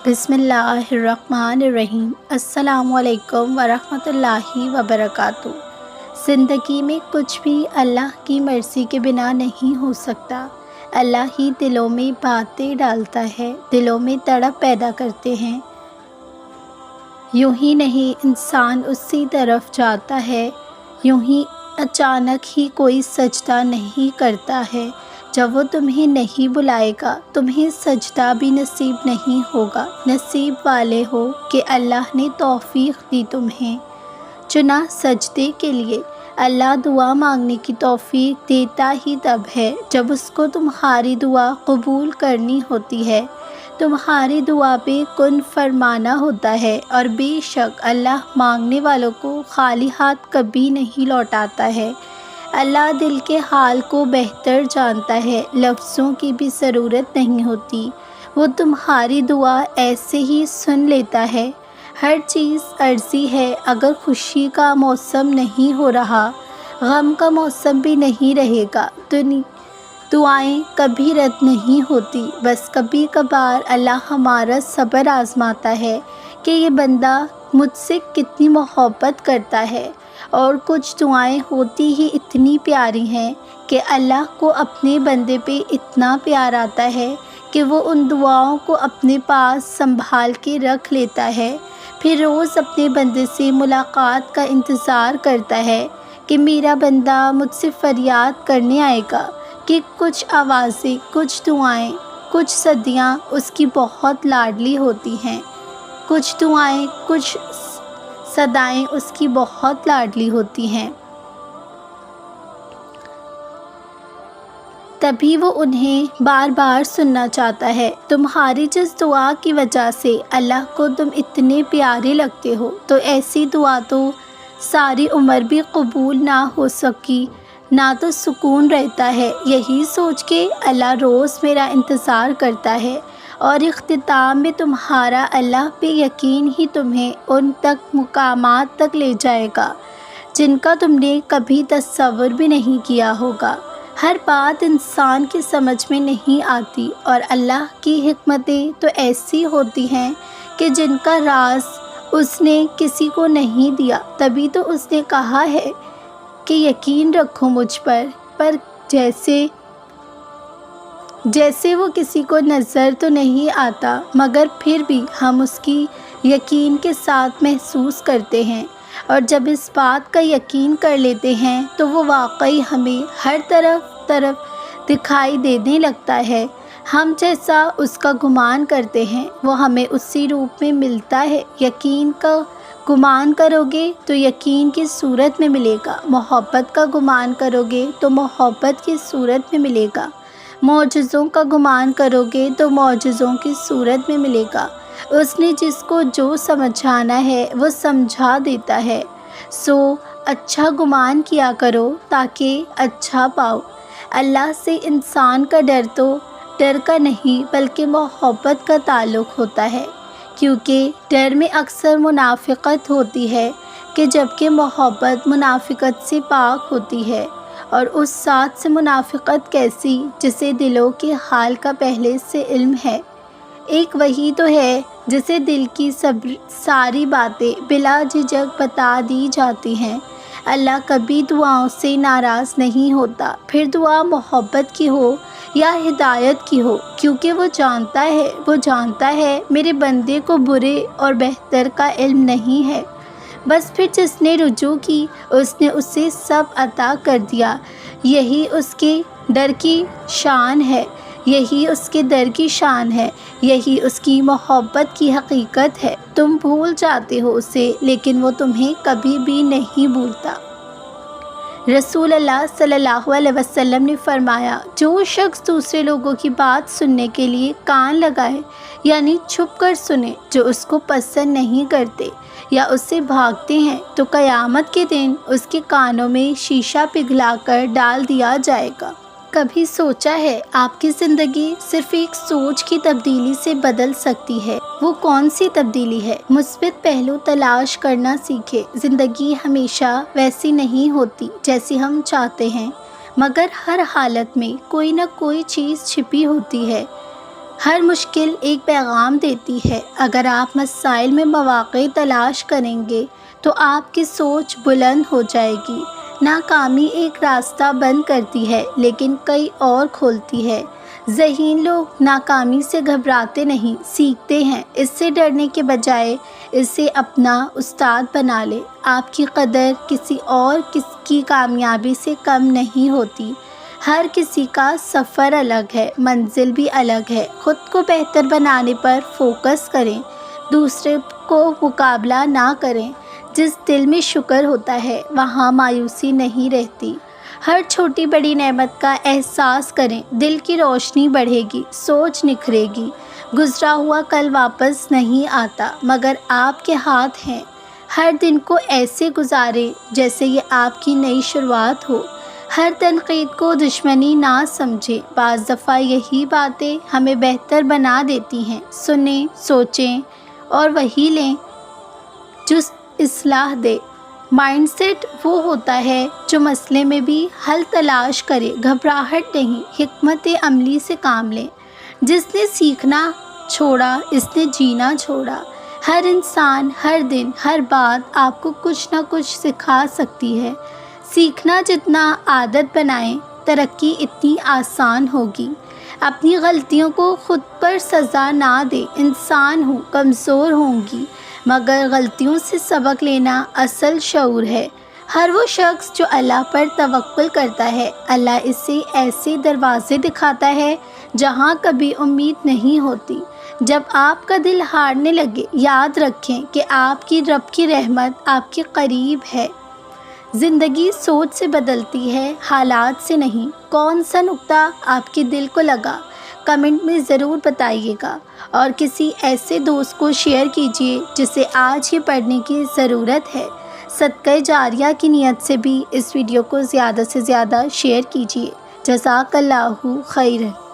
بسم اللہ الرحمن الرحیم۔ السلام علیکم ورحمۃ اللہ وبرکاتہ۔ زندگی میں کچھ بھی اللہ کی مرضی کے بنا نہیں ہو سکتا۔ اللہ ہی دلوں میں باتیں ڈالتا ہے، دلوں میں تڑپ پیدا کرتے ہیں۔ یوں ہی نہیں انسان اسی طرف جاتا ہے، یوں ہی اچانک ہی کوئی سجدہ نہیں کرتا ہے۔ جب وہ تمہیں نہیں بلائے گا تمہیں سجدہ بھی نصیب نہیں ہوگا۔ نصیب والے ہو کہ اللہ نے توفیق دی تمہیں، چنا سجدے کے لیے۔ اللہ دعا مانگنے کی توفیق دیتا ہی تب ہے جب اس کو تمہاری دعا قبول کرنی ہوتی ہے، تمہاری دعا پہ کن فرمانا ہوتا ہے۔ اور بے شک اللہ مانگنے والوں کو خالی ہاتھ کبھی نہیں لوٹاتا ہے۔ اللہ دل کے حال کو بہتر جانتا ہے، لفظوں کی بھی ضرورت نہیں ہوتی، وہ تمہاری دعا ایسے ہی سن لیتا ہے۔ ہر چیز عرضی ہے، اگر خوشی کا موسم نہیں ہو رہا، غم کا موسم بھی نہیں رہے گا، دعائیں کبھی رد نہیں ہوتی۔ بس کبھی کبھار اللہ ہمارا صبر آزماتا ہے کہ یہ بندہ مجھ سے کتنی محبت کرتا ہے۔ اور کچھ دعائیں ہوتی ہی اتنی پیاری ہیں کہ اللہ کو اپنے بندے پہ اتنا پیار آتا ہے کہ وہ ان دعاؤں کو اپنے پاس سنبھال کے رکھ لیتا ہے۔ پھر روز اپنے بندے سے ملاقات کا انتظار کرتا ہے کہ میرا بندہ مجھ سے فریاد کرنے آئے گا، کہ کچھ آوازیں، کچھ دعائیں، کچھ صدیاں اس کی بہت لاڈلی ہوتی ہیں، کچھ دعائیں، کچھ صدائیں اس کی بہت لاڈلی ہوتی ہیں، تبھی وہ انہیں بار بار سننا چاہتا ہے۔ تمہاری جس دعا کی وجہ سے اللہ کو تم اتنے پیارے لگتے ہو، تو ایسی دعا تو ساری عمر بھی قبول نہ ہو سکی، نہ تو سکون رہتا ہے۔ یہی سوچ کے اللہ روز میرا انتظار کرتا ہے، اور اختتام میں تمہارا اللہ پہ یقین ہی تمہیں ان تک مقامات تک لے جائے گا جن کا تم نے کبھی تصور بھی نہیں کیا ہوگا۔ ہر بات انسان کی سمجھ میں نہیں آتی، اور اللہ کی حکمتیں تو ایسی ہوتی ہیں کہ جن کا راز اس نے کسی کو نہیں دیا۔ تبھی تو اس نے کہا ہے کہ یقین رکھو مجھ پر جیسے وہ کسی کو نظر تو نہیں آتا، مگر پھر بھی ہم اس کی یقین کے ساتھ محسوس کرتے ہیں، اور جب اس بات کا یقین کر لیتے ہیں تو وہ واقعی ہمیں ہر طرف دکھائی دینے لگتا ہے۔ ہم جیسا اس کا گمان کرتے ہیں وہ ہمیں اسی روپ میں ملتا ہے۔ یقین کا گمان کرو گے تو یقین کی صورت میں ملے گا، محبت کا گمان کرو گے تو محبت کی صورت میں ملے گا، معجزوں کا گمان کرو گے تو معجزوں کی صورت میں ملے گا۔ اس نے جس کو جو سمجھانا ہے وہ سمجھا دیتا ہے۔ سو اچھا گمان کیا کرو تاکہ اچھا پاؤ۔ اللہ سے انسان کا ڈر تو ڈر کا نہیں بلکہ محبت کا تعلق ہوتا ہے، کیونکہ ڈر میں اکثر منافقت ہوتی ہے کہ جبکہ محبت منافقت سے پاک ہوتی ہے۔ اور اس ذات سے منافقت کیسی جسے دلوں کے حال کا پہلے سے علم ہے۔ ایک وہی تو ہے جسے دل کی ساری باتیں بلا جھجک بتا دی جاتی ہیں۔ اللہ کبھی دعاؤں سے ناراض نہیں ہوتا، پھر دعا محبت کی ہو یا ہدایت کی ہو، کیونکہ وہ جانتا ہے میرے بندے کو برے اور بہتر کا علم نہیں ہے۔ بس پھر جس نے رجوع کی اس نے اسے سب عطا کر دیا۔ یہی اس کے ڈر کی شان ہے، یہی اس کے در کی شان ہے، یہی اس کی محبت کی حقیقت ہے۔ تم بھول جاتے ہو اسے، لیکن وہ تمہیں کبھی بھی نہیں بھولتا۔ رسول اللہ صلی اللہ علیہ وسلم نے فرمایا، جو شخص دوسرے لوگوں کی بات سننے کے لیے کان لگائے، یعنی چھپ کر سنے، جو اس کو پسند نہیں کرتے یا اس سے بھاگتے ہیں، تو قیامت کے دن اس کے کانوں میں شیشہ پگھلا کر ڈال دیا جائے گا۔ کبھی سوچا ہے آپ کی زندگی صرف ایک سوچ کی تبدیلی سے بدل سکتی ہے؟ وہ کون سی تبدیلی ہے؟ مثبت پہلو تلاش کرنا سیکھے۔ زندگی ہمیشہ ویسی نہیں ہوتی جیسی ہم چاہتے ہیں، مگر ہر حالت میں کوئی نہ کوئی چیز چھپی ہوتی ہے۔ ہر مشکل ایک پیغام دیتی ہے۔ اگر آپ مسائل میں مواقع تلاش کریں گے تو آپ کی سوچ بلند ہو جائے گی۔ ناکامی ایک راستہ بند کرتی ہے لیکن کئی اور کھولتی ہے۔ ذہین لوگ ناکامی سے گھبراتے نہیں، سیکھتے ہیں۔ اس سے ڈرنے کے بجائے اسے اپنا استاد بنا لے۔ آپ کی قدر کسی اور کی کامیابی سے کم نہیں ہوتی۔ ہر کسی کا سفر الگ ہے، منزل بھی الگ ہے۔ خود کو بہتر بنانے پر فوکس کریں، دوسرے کو مقابلہ نہ کریں۔ جس دل میں شکر ہوتا ہے وہاں مایوسی نہیں رہتی۔ ہر چھوٹی بڑی نعمت کا احساس کریں، دل کی روشنی بڑھے گی، سوچ نکھرے گی۔ گزرا ہوا کل واپس نہیں آتا مگر آپ کے ہاتھ ہیں۔ ہر دن کو ایسے گزاریں جیسے یہ آپ کی نئی شروعات ہو۔ ہر تنقید کو دشمنی نہ سمجھیں، بعض دفعہ یہی باتیں ہمیں بہتر بنا دیتی ہیں۔ سنیں، سوچیں اور وہی لیں جو اصلاح دے۔ مائنڈ سیٹ وہ ہوتا ہے جو مسئلے میں بھی حل تلاش کرے، گھبراہٹ نہیں، حکمت عملی سے کام لیں۔ جس نے سیکھنا چھوڑا اس نے جینا چھوڑا۔ ہر انسان، ہر دن، ہر بات آپ کو کچھ نہ کچھ سکھا سکتی ہے۔ سیکھنا جتنا عادت بنائیں، ترقی اتنی آسان ہوگی۔ اپنی غلطیوں کو خود پر سزا نہ دیں۔ انسان ہوں، کمزور ہوں گی، مگر غلطیوں سے سبق لینا اصل شعور ہے۔ ہر وہ شخص جو اللہ پر توکل کرتا ہے، اللہ اسے ایسے دروازے دکھاتا ہے جہاں کبھی امید نہیں ہوتی۔ جب آپ کا دل ہارنے لگے، یاد رکھیں کہ آپ کی رب کی رحمت آپ کے قریب ہے۔ زندگی سوچ سے بدلتی ہے، حالات سے نہیں۔ کون سا نکتہ آپ کے دل کو لگا، کمنٹ میں ضرور بتائیے گا، اور کسی ایسے دوست کو شیئر کیجیے جسے آج یہ پڑھنے کی ضرورت ہے۔ صدقہ جاریہ کی نیت سے بھی اس ویڈیو کو زیادہ سے زیادہ شیئر کیجیے۔ جزاک اللہ خیرا۔